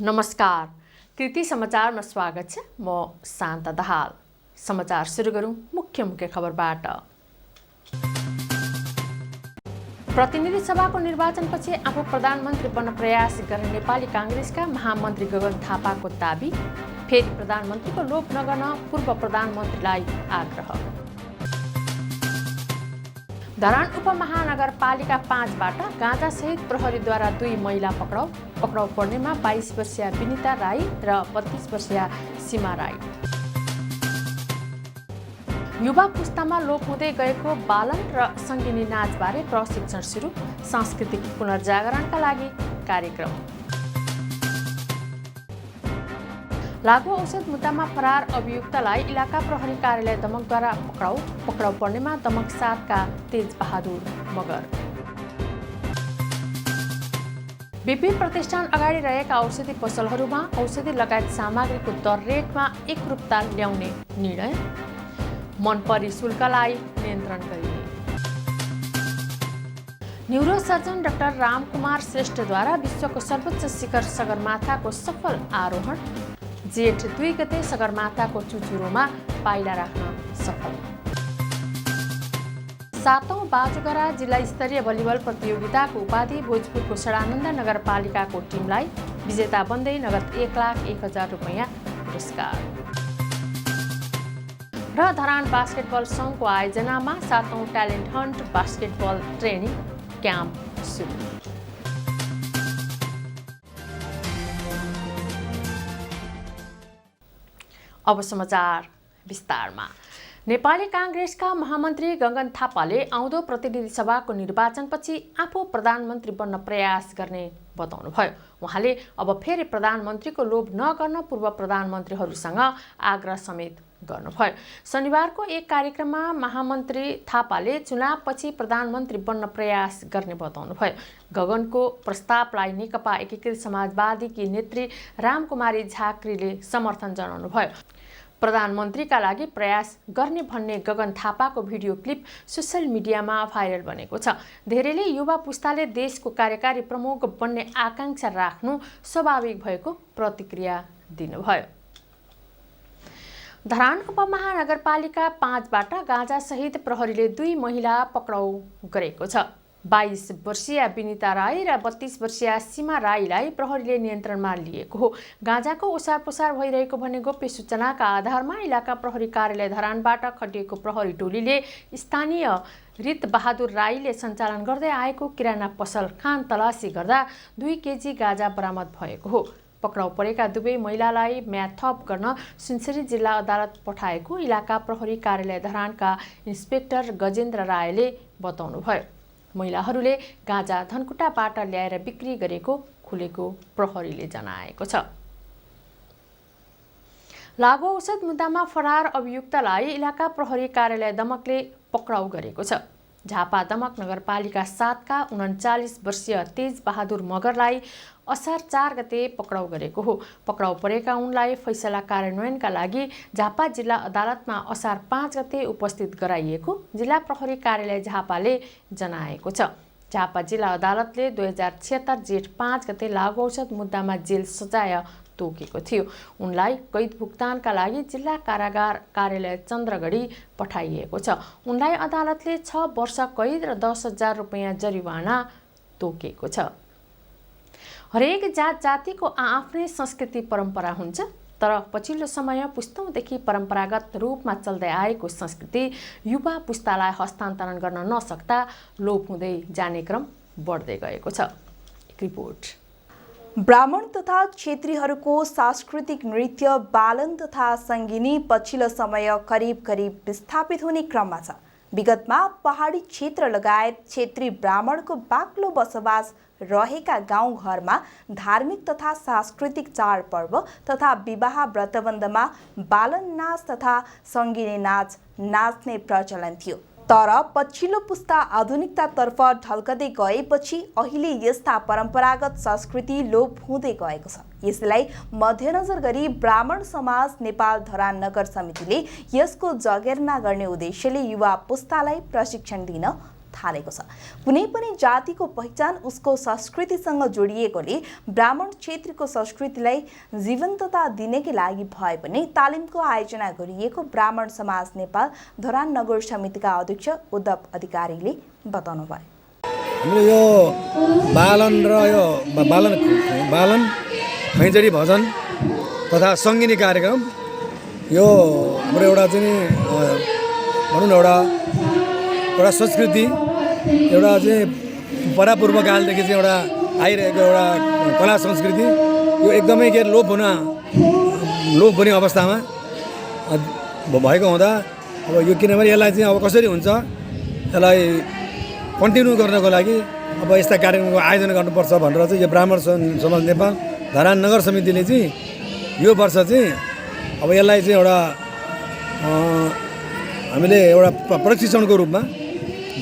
नमस्कार, कृति समाचारमा स्वागत छ। म शान्ता दाहाल। समाचार सुरु गरौँ मुख्य खबरबाट। प्रतिनिधि सभाको निर्वाचनपछि आफू प्रधानमन्त्री बन्न प्रयास गर्ने नेपाली काङ्ग्रेसका महामन्त्री गगन थापाको दाबी। फेरि प्रधानमन्त्रीको लोभ नगर्न पूर्व प्रधानमन्त्रीलाई आग्रह। धरान उपमहानगरपालिका 5बाट गाँजासहित प्रहरीद्वारा 2 महिला पक्राउ पर्नेमा 22 वर्षीय विनिता राई र 32 वर्षीय सीमा राई। युवा पुस्तामा लोप हुँदै गएको बालन र सङ्गिनी नाचबारे प्रशिक्षण सुरु। सांस्कृतिक पुनर्जागरणका लागि कार्यक्रम। लागु औषध मुद्दामा फरार अभियुक्तलाई इलाका प्रहरी कार्यालय दमकद्वारा पक्राउ पर्नेमा दमक 7का तेज बहादुर मगर। बिपी प्रतिष्ठान अगाडि रहेका औषधि पसलहरूमा औषधि लगायत सामग्रीको दर रेटमा एकरूपता ल्याउने निर्णय। मनपरी शुल्कलाई नियन्त्रण गरिने। न्युरोसर्जन डाक्टर रामकुमार श्रेष्ठद्वारा विश्वको सर्वोच्च शिखर सगरमाथाको सफल आरोहण। जेठ 2 गते सगरमाथाको चुचुरोमा पाइला राख्न सफल। 7औं बाजुगरा जिल्ला स्तरीय भलिबल प्रतियोगिताको उपाधि भोजपुरको सडानन्द नगरपालिकाको टिमलाई विजेता बन्दै नगद 1,01,000 रुपैयाँ पुरस्कार। र धरान बास्केटबल सङ्घको आयोजनामा 7औं talent hunt basketball training camp सुरु। अब समाचार विस्तारमा। नेपाली काङ्ग्रेसका महामन्त्री गगन थापाले आउँदो प्रतिनिधि सभाको निर्वाचनपछि आफू प्रधानमन्त्री बन्न प्रयास गर्ने बताउनुभयो। उहाँले अब फेरि प्रधानमन्त्रीको लोभ नगर्न पूर्व प्रधानमन्त्रीहरूसँग आग्रह समेत गर्नुभयो। शनिबारको एक कार्यक्रममा महामन्त्री थापाले चुनावपछि प्रधानमन्त्री बन्न प्रयास गर्ने बताउनुभयो। गगनको प्रस्तावलाई नेकपा एकीकृत समाजवादीकी नेत्री रामकुमारी झाँक्रीले समर्थन जनाउनुभयो। प्रधानमन्त्रीका लागि प्रयास गर्ने भन्ने गगन थापाको भिडियो क्लिप सोसल मिडियामा भाइरल बनेको छ। धेरैले युवा पुस्ताले देशको कार्यकारी प्रमुख बन्ने आकांक्षा राख्नु स्वाभाविक भएको प्रतिक्रिया दिनुभयो। धरान उपमहानगरपालिका 5बाट गाँजासहित प्रहरीले 2 महिला पक्राउ गरेको छ। 22 वर्षीय विनिता राई र 32 वर्षीय सीमा राईलाई प्रहरीले नियन्त्रणमा लिएको हो। गाँजाको ओसार पसार भइरहेको भन्ने गोप्य सूचनाका आधारमा इलाका प्रहरी कार्यालय धरानबाट खटिएको प्रहरी टोलीले स्थानीय रित बहादुर राईले सञ्चालन गर्दै आएको किराना पसल खान तलासी गर्दा 2 केजी गाँजा बरामद भएको हो। पक्राउ परेका 2 महिलालाई म्याद थप गर्न सुनसरी जिल्ला अदालत पठाएको इलाका प्रहरी कार्यालय धरानका इन्सपेक्टर गजेन्द्र रायले बताउनुभयो। महिलाहरूले गाँजा धनकुटाबाट ल्याएर बिक्री गरेको खुलेको प्रहरीले जनाएको छ। लागु औषध मुद्दामा फरार अभियुक्तलाई इलाका प्रहरी कार्यालय दमकले पक्राउ गरेको छ। झापा दमक नगरपालिका 7का 39 वर्षीय तेज बहादुर मगरलाई असार 4 गते पक्राउ गरेको हो। पक्राउ परेका उनलाई फैसला कार्यान्वयनका लागि झापा जिल्ला अदालतमा असार 5 गते उपस्थित गराइएको जिल्ला प्रहरी कार्यालय झापाले जनाएको छ। झापा जिल्ला अदालतले 2076 जेठ 5 गते लागु औषध मुद्दामा जेल सजाय तोकेको थियो। उनलाई कैद भुक्तानका लागि जिल्ला कारागार कार्यालय चन्द्रगढी पठाइएको छ। उनलाई अदालतले 6 वर्ष कैद र 10,000 रुपैयाँ जरिवाना तोकेको छ। हरेक जात जातिको आफ्नै संस्कृति परम्परा हुन्छ, तर पछिल्लो समय पुस्तौँदेखि परम्परागत रूपमा चल्दै आएको संस्कृति युवा पुस्तालाई हस्तान्तरण गर्न नसक्दा लोप हुँदै जाने क्रम बढ्दै गएको छ। एक रिपोर्ट। ब्राह्मण तथा क्षेत्रीहरूको सांस्कृतिक नृत्य बालन तथा सङ्गिनी पछिल्लो समय करिब विस्थापित हुने क्रममा छ। विगतमा पहाडी क्षेत्र लगायत क्षेत्री ब्राह्मणको बाक्लो बसोबास रहेका गाउँघरमा धार्मिक तथा सांस्कृतिक चाडपर्व तथा विवाह व्रतबन्धमा बालन नाच तथा सङ्गिनी नाच नाच्ने प्रचलन थियो। तर पछिल्लो पुस्ता आधुनिकतातर्फ ढल्कदै गएपछि अहिले यस्ता परम्परागत संस्कृति लोप हुँदै गएको छ। यसलाई मध्यनजर गरी ब्राह्मण समाज नेपाल धरान नगर समितिले यसको जगेर्ना गर्ने उद्देश्यले युवा पुस्तालाई प्रशिक्षण दिन थालेको छ। कुनै पनि जातिको पहिचान उसको संस्कृतिसँग जोडिएकोले ब्राह्मण क्षेत्रीको संस्कृतिलाई जीवन्तता दिनकै लागि भए पनि तालिमको आयोजना गरिएको ब्राह्मण समाज नेपाल धरान नगर समितिका अध्यक्ष उद्धव अधिकारीले बताउनुभयो। हामीले यो बालन र यो बालन खैँजडी भजन तथा सङ्गिनी कार्यक्रम यो हाम्रो एउटा चाहिँ भनौँ न एउटा संस्कृति एउटा चाहिँ परापूर्वकालदेखि चाहिँ एउटा आइरहेको एउटा कला संस्कृति यो एकदमै के लोप हुने अवस्थामा भएको हुँदा अब यो किनभने यसलाई चाहिँ अब कसरी हुन्छ यसलाई कन्टिन्यू गर्नको लागि अब यस्ता कार्यक्रमको आयोजना गर्नुपर्छ भनेर चाहिँ यो ब्राह्मण समाज नेपाल धरान नगर समितिले चाहिँ यो वर्ष चाहिँ अब यसलाई चाहिँ एउटा हामीले एउटा प्रशिक्षणको रूपमा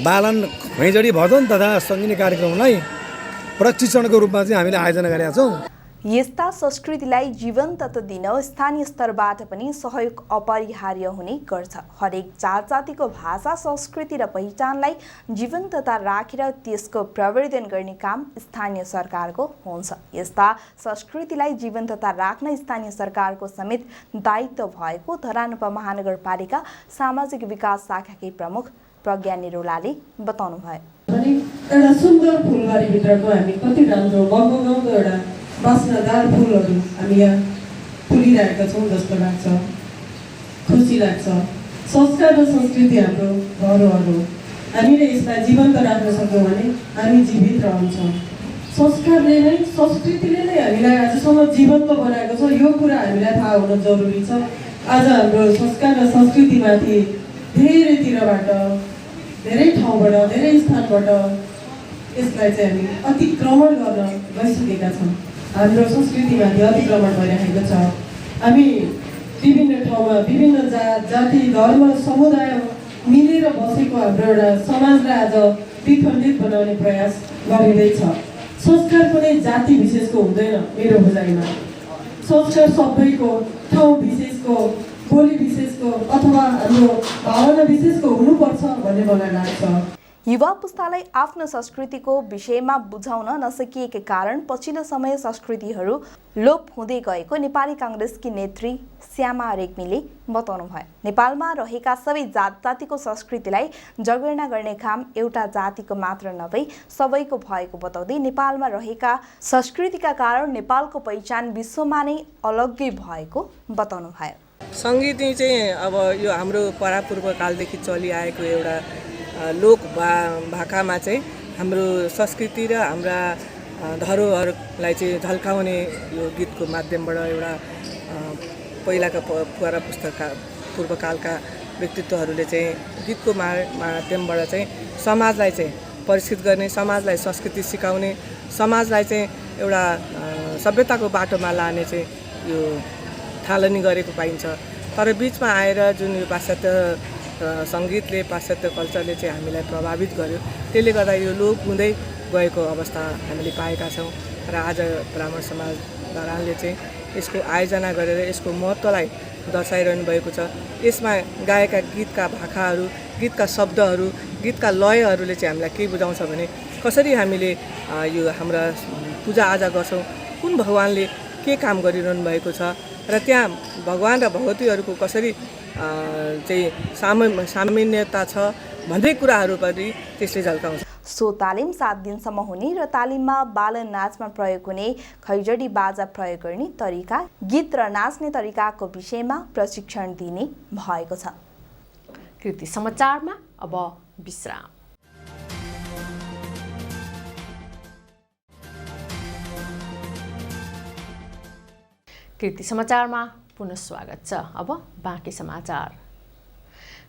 बालन खैँजडी भजन तथा सङ्गिनी कार्यक्रमलाई प्रशिक्षणको रूपमा चाहिँ हामीले आयोजना गरेका छौँ। यस्ता संस्कृतिलाई जीवन्तता दिन स्थानीय स्तरबाट पनि सहयोग अपरिहार्य हुने गर्छ। हरेक जातिको भाषा संस्कृति र पहिचानलाई जीवन्तता राखेर त्यसको प्रवर्धन गर्ने काम स्थानीय सरकारको हुन्छ। यस्ता संस्कृतिलाई जीवन्तता राख्न स्थानीय सरकारको समेत दायित्व भएको धरान उपमहानगरपालिका सामाजिक विकास शाखाकै प्रमुख प्रज्ञा निरोलाले बताउनुभयो। एउटा सुन्दर फुलबारीभित्रको हामी कति राम्रो गाउँको एउटा बास्नादार फुलहरू हामी यहाँ फुलिरहेका छौँ जस्तो लाग्छ, खुसी लाग्छ। संस्कार र संस्कृति हाम्रो धरोहर हो। हामीले यसलाई जीवन्त राख्न सक्यौँ भने हामी जीवित रहन्छौँ। संस्कारले नै संस्कृतिले नै हामीलाई आजसम्म जीवन्त बनाएको छ, यो कुरा हामीलाई थाहा हुन जरुरी छ। आज हाम्रो संस्कार र संस्कृतिमाथि धेरैतिरबाट धेरै ठाउँबाट धेरै स्थानबाट यसलाई चाहिँ हामी अतिक्रमण गर्न गइसकेका छौँ। हाम्रो संस्कृतिमाथि अतिक्रमण भइरहेको छ। हामी विभिन्न ठाउँमा विभिन्न जाति धर्म समुदाय मिलेर बसेको हाम्रो एउटा समाजलाई आज विखण्डित बनाउने प्रयास गरिँदैछ। संस्कार कुनै जाति विशेषको हुँदैन मेरो बुझाइमा। संस्कार सबैको, ठाउँ विशेषको, बोली विशेषको अथवा हाम्रो भावना विशेषको हुनुपर्छ भन्ने मलाई लाग्छ। युवा पुस्तालाई आफ्नो संस्कृतिको विषयमा बुझाउन नसकिएका कारण पछिल्लो समय संस्कृतिहरू लोप हुँदै गएको नेपाली काङ्ग्रेसकी नेत्री श्यामा रेग्मीले बताउनुभयो। नेपालमा रहेका सबै जातिको संस्कृतिलाई जगेर्ना गर्ने काम एउटा जातिको मात्र नभई सबैको भएको बताउँदै नेपालमा रहेका संस्कृतिका कारण नेपालको पहिचान विश्वमा नै अलग्गै भएको बताउनुभयो। सङ्गीत चाहिँ अब यो हाम्रो परापूर्वकालदेखि चलिआएको एउटा लोक भाकामा चाहिँ हाम्रो संस्कृति र हाम्रा धरोहरलाई चाहिँ झल्काउने यो गीतको माध्यमबाट एउटा पहिलाका पूर्वकालका व्यक्तित्वहरूले चाहिँ गीतको माध्यमबाट चाहिँ समाजलाई चाहिँ परिष्कृत गर्ने, समाजलाई संस्कृति सिकाउने, समाजलाई चाहिँ एउटा सभ्यताको बाटोमा लाने चाहिँ यो थालनी गरेको पाइन्छ। तर बिचमा आएर जुन यो पाश्चात्य सङ्गीतले, पाश्चात्य कल्चरले चाहिँ हामीलाई प्रभावित गर्यो, त्यसले गर्दा यो लोप हुँदै गएको अवस्था हामीले पाएका छौँ। र आज ब्राह्मण समाज धरानले चाहिँ यसको आयोजना गरेर यसको महत्त्वलाई दर्शाइरहनु भएको छ। यसमा गाएका गीतका भाकाहरू, गीतका शब्दहरू, गीतका लयहरूले चाहिँ हामीलाई के बुझाउँछ भने कसरी हामीले यो हाम्रा पूजाआजा गर्छौँ, कुन भगवानले के काम गरिरहनु भएको छ र त्यहाँ भगवान र भगवतीहरूको कसरी चाहिँ सामान्यता छ भन्ने कुराहरू पनि त्यसले झल्काउँछ। सो तालिम 7 दिनसम्म हुने र तालिममा बालन नाचमा प्रयोग हुने खैजडी बाजा प्रयोग गर्ने तरिका, गीत र नाच्ने तरिकाको विषयमा प्रशिक्षण दिने भएको छ। कृति समाचारमा अब विश्राम। कृति समाचारमा पुनः स्वागत छ। अब बाँकी समाचार।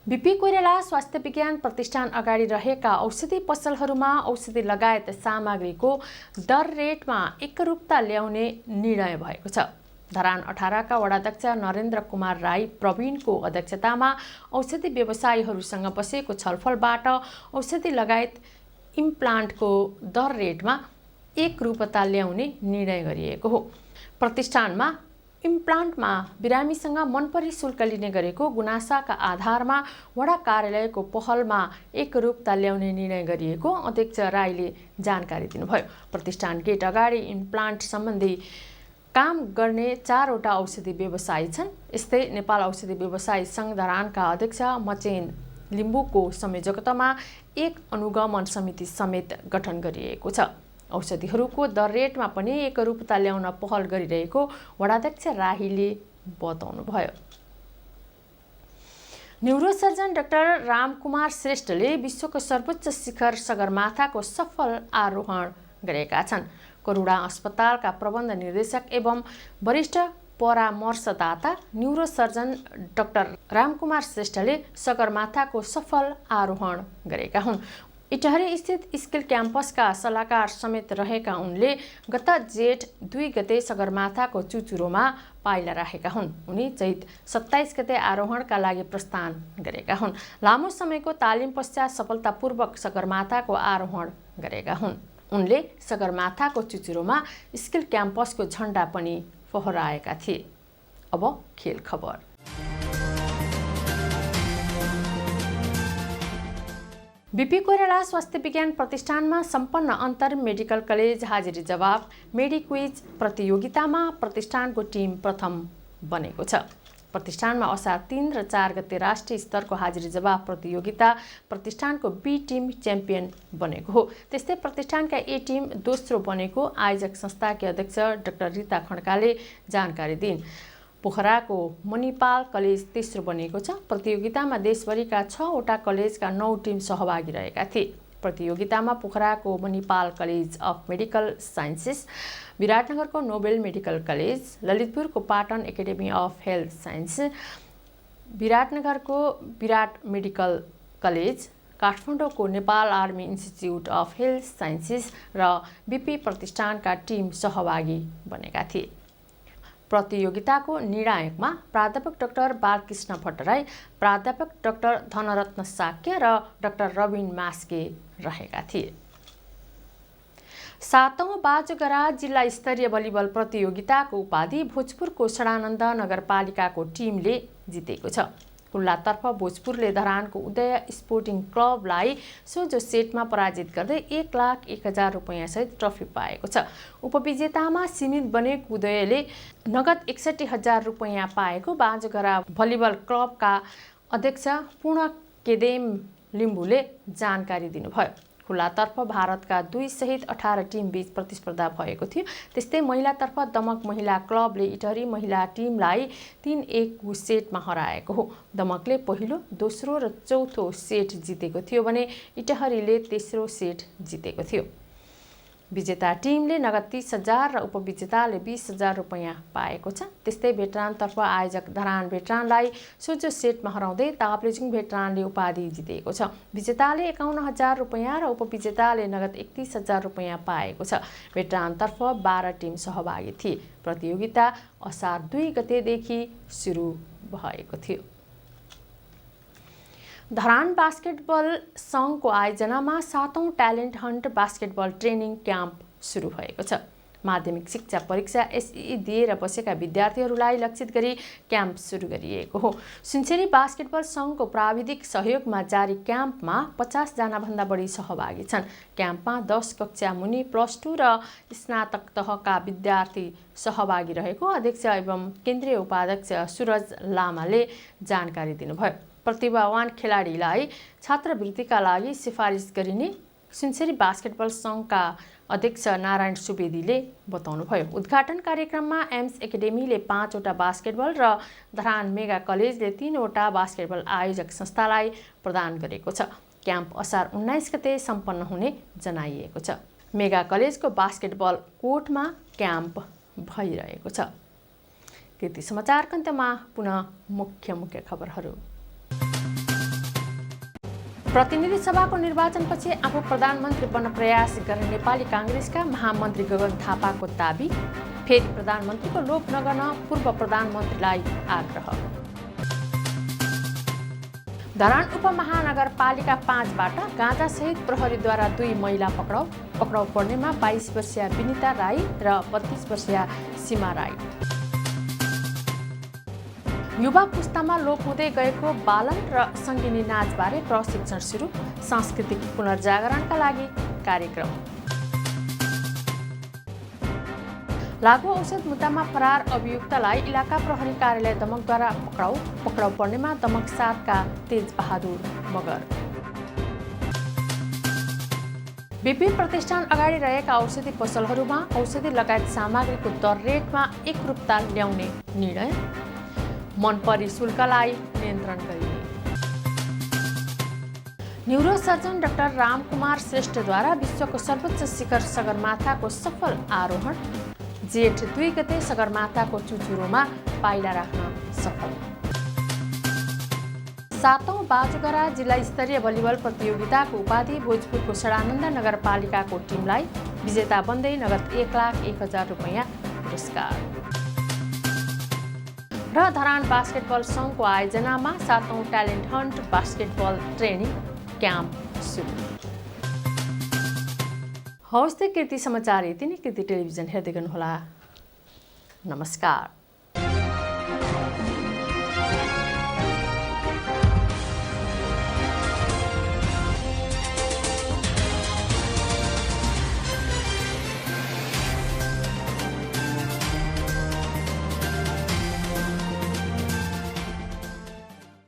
बिपी कोइराला स्वास्थ्य विज्ञान प्रतिष्ठान अगाडि रहेका औषधि पसलहरूमा औषधि लगायत सामग्रीको दर रेटमा एकरूपता ल्याउने निर्णय भएको छ। धरान 18 का वडाध्यक्ष नरेन्द्र कुमार राई प्रवीणको अध्यक्षतामा औषधि व्यवसायीहरूसँग बसेको छलफलबाट औषधि लगायत इम्प्लान्टको दर रेटमा एकरूपता ल्याउने निर्णय गरिएको हो। प्रतिष्ठानमा इम्प्लान्टमा बिरामीसँग मनपरी शुल्क लिने गरेको गुनासाका आधारमा वडा कार्यालयको पहलमा एकरूपता ल्याउने निर्णय गरिएको अध्यक्ष राईले जानकारी दिनुभयो। प्रतिष्ठान गेट अगाडि इम्प्लान्ट सम्बन्धी काम गर्ने 4वटा औषधि व्यवसायी छन्। यस्तै नेपाल औषधि व्यवसायी सङ्घ धरानका अध्यक्ष मचेन लिम्बूको संयोजकतामा एक अनुगमन समिति समेत गठन गरिएको छ। औषधिहरूको दर रेटमा पनि एकरूपता ल्याउन पहल गरिरहेको वडाध्यक्ष राहीले बताउनुभयो। न्युरोसर्जन डाक्टर रामकुमार श्रेष्ठले विश्वको सर्वोच्च शिखर सगरमाथाको सफल आरोहण गरेका छन्। करुणा अस्पतालका प्रबन्ध निर्देशक एवं वरिष्ठ परामर्शदाता न्युरोसर्जन डाक्टर रामकुमार श्रेष्ठले सगरमाथाको सफल आरोहण गरेका हुन्। इटहरी स्थित स्किल क्याम्पसका सल्लाहकार समेत रहेका उनले गत जेठ 2 गते सगरमाथाको चुचुरोमा पाइला राखेका हुन्। उनी चैत 27 गते आरोहणका लागि प्रस्थान गरेका हुन्। लामो समयको तालिम पश्चात सफलतापूर्वक सगरमाथाको आरोहण गरेका हुन्। उनले सगरमाथाको चुचुरोमा स्किल क्याम्पसको झण्डा पनि फहराएका थिए। अब खेल खबर। बीपी कोइराला स्वास्थ्य विज्ञान प्रतिष्ठानमा सम्पन्न अन्तर मेडिकल कलेज हाजिरी जवाब मेडिक्विज प्रतियोगितामा प्रतिष्ठानको टिम प्रथम बनेको छ। प्रतिष्ठानमा असार 3 र 4 गते राष्ट्रिय स्तरको हाजिरी जवाब प्रतियोगिता प्रतिष्ठानको बी टिम च्याम्पियन बनेको हो। त्यस्तै प्रतिष्ठानका ए टिम दोस्रो बनेको आयोजक संस्थाकी अध्यक्ष डाक्टर रिता खड्काले जानकारी दिइन्। पोखराको मणिपाल कलेज तेस्रो बनेको छ। प्रतियोगितामा देशभरिका 6वटा कलेजका 9 टिम सहभागी रहेका थिए। प्रतियोगितामा पोखराको Manipal college of medical sciences, विराटनगरको नोबेल मेडिकल कलेज, ललितपुरको Patan academy of health science, विराटनगरको विराट मेडिकल कलेज, काठमाडौँको Nepal army institute of health sciences र बीपी प्रतिष्ठानका टिम सहभागी बनेका थिए। प्रतियोगिताको निर्णायकमा प्राध्यापक डाक्टर बालकृष्ण भट्टराई, प्राध्यापक डाक्टर धनरत्न साक्य र डाक्टर रविन मास्के रहेका थिए। 7औं बाजुगरा जिल्ला स्तरीय भलिबल प्रतियोगिताको उपाधि भोजपुरको सडानन्द नगरपालिकाको टिमले जितेको छ। खुल्लातर्फ भोजपुरले धरानको उदय स्पोर्टिङ क्लबलाई सोझो सेटमा पराजित गर्दै 1,01,000 रुपैयाँसहित ट्रफी पाएको छ। उपविजेतामा सीमित बनेको उदयले नगद 61,000 रुपैयाँ पाएको बाजुगरा भलिबल क्लबका अध्यक्ष पूर्ण केदेम लिम्बूले जानकारी दिनुभयो। खुल्लातर्फ भारतका 2 सहित 18 टिम बीच प्रतिस्पर्धा भएको थियो। त्यस्तै महिलातर्फ दमक महिला क्लबले इटहरी महिला टिमलाई 3-1 सेटमा हराएको हो। दमकले पहिलो, दोस्रो र चौथो सेट जितेको थियो भने इटहरीले तेस्रो सेट जितेको थियो। विजेता टिमले नगद 30,000 र उपविजेताले 20,000 रुपैयाँ पाएको छ। त्यस्तै भेटरानतर्फ आयोजक धरान भेटरानलाई सोझो सेटमा हराउँदै ताप्लेजुङ भेटरानले उपाधि जितेको छ। विजेताले 51,000 रुपैयाँ र उपविजेताले नगद 31,000 रुपैयाँ पाएको छ। भेटरानतर्फ 12 टिम सहभागी थिए। प्रतियोगिता असार 2 गतेदेखि सुरु भएको थियो। धरान बास्केटबल सङ्घको आयोजनामा 7औं talent hunt basketball training camp सुरु भएको छ। माध्यमिक शिक्षा परीक्षा एसई दिएर बसेका विद्यार्थीहरूलाई लक्षित गरी क्याम्प सुरु गरिएको हो। सुनसरी बास्केटबल सङ्घको प्राविधिक सहयोगमा जारी क्याम्पमा 50 जनाभन्दा बढी सहभागी छन्। क्याम्पमा 10 कक्षा मुनि +2 र स्नातक तहका विद्यार्थी सहभागी रहेको अध्यक्ष एवं केन्द्रीय उपाध्यक्ष सुरज लामाले जानकारी दिनुभयो। प्रतिभावान खेलाडीलाई छात्रवृत्तिका लागि सिफारिस गरिने सुनसरी बास्केटबल सङ्घका अध्यक्ष नारायण सुवेदीले बताउनुभयो। उद्घाटन कार्यक्रममा एम्स एकाडेमीले 5वटा बास्केटबल र धरान मेगा कलेजले 3वटा बास्केटबल आयोजक संस्थालाई प्रदान गरेको छ। क्याम्प असार 19 गते सम्पन्न हुने जनाइएको छ। मेगा कलेजको बास्केटबल कोर्टमा क्याम्प भइरहेको छ। कृति समाचारको अन्त्यमा पुनः मुख्य खबरहरू। प्रतिनिधि सभाको निर्वाचनपछि आफू प्रधानमन्त्री बन्न प्रयास गर्ने नेपाली काङ्ग्रेसका महामन्त्री गगन थापाको दाबी, फेरि प्रधानमन्त्रीको लोभ नगर्न पूर्व प्रधानमन्त्रीलाई आग्रह। धरान उपमहानगरपालिका 5बाट गाँजासहित प्रहरीद्वारा 2 महिला पक्राउ पर्नेमा 22 वर्षीय विनिता राई र 32 वर्षीय सीमा राई। युवा पुस्तामा लोप हुँदै गएको बालन र सङ्गिनी नाचबारे प्रशिक्षण सुरु, सांस्कृतिक पुनर्जागरणका लागि कार्यक्रम। लागु औषध मुद्दामा फरार अभियुक्तलाई इलाका प्रहरी कार्यालय दमकद्वारा पक्राउ पर्नेमा दमक 7 का तेज बहादुर मगर। विपि प्रतिष्ठान अगाडि रहेका औषधि पसलहरूमा औषधि लगायत सामग्रीको दर रेटमा एकरूपता ल्याउने निर्णय, मनपरी शुल्कलाई नियन्त्रण गरिने। न्युरोसर्जन डाक्टर रामकुमार श्रेष्ठद्वारा विश्वको सर्वोच्च शिखर सगरमाथाको सफल आरोहण, जेठ 2 गते सगरमाथाको चुचुरोमा पाइला राख्न सफल। 7औं बाजुगरा जिल्ला स्तरीय भलिबल प्रतियोगिताको उपाधि भोजपुरको सडानन्द नगरपालिकाको टिमलाई विजेता बन्दै नगद 1,01,000 रुपैयाँ पुरस्कार। र धरान बास्केटबल सङ्घको आयोजनामा 7औं talent hunt basketball training camp सुरु। हवस् त कृति समाचार यति नै। कृति टेलिभिजन हेर्दै गर्नुहोला। नमस्कार।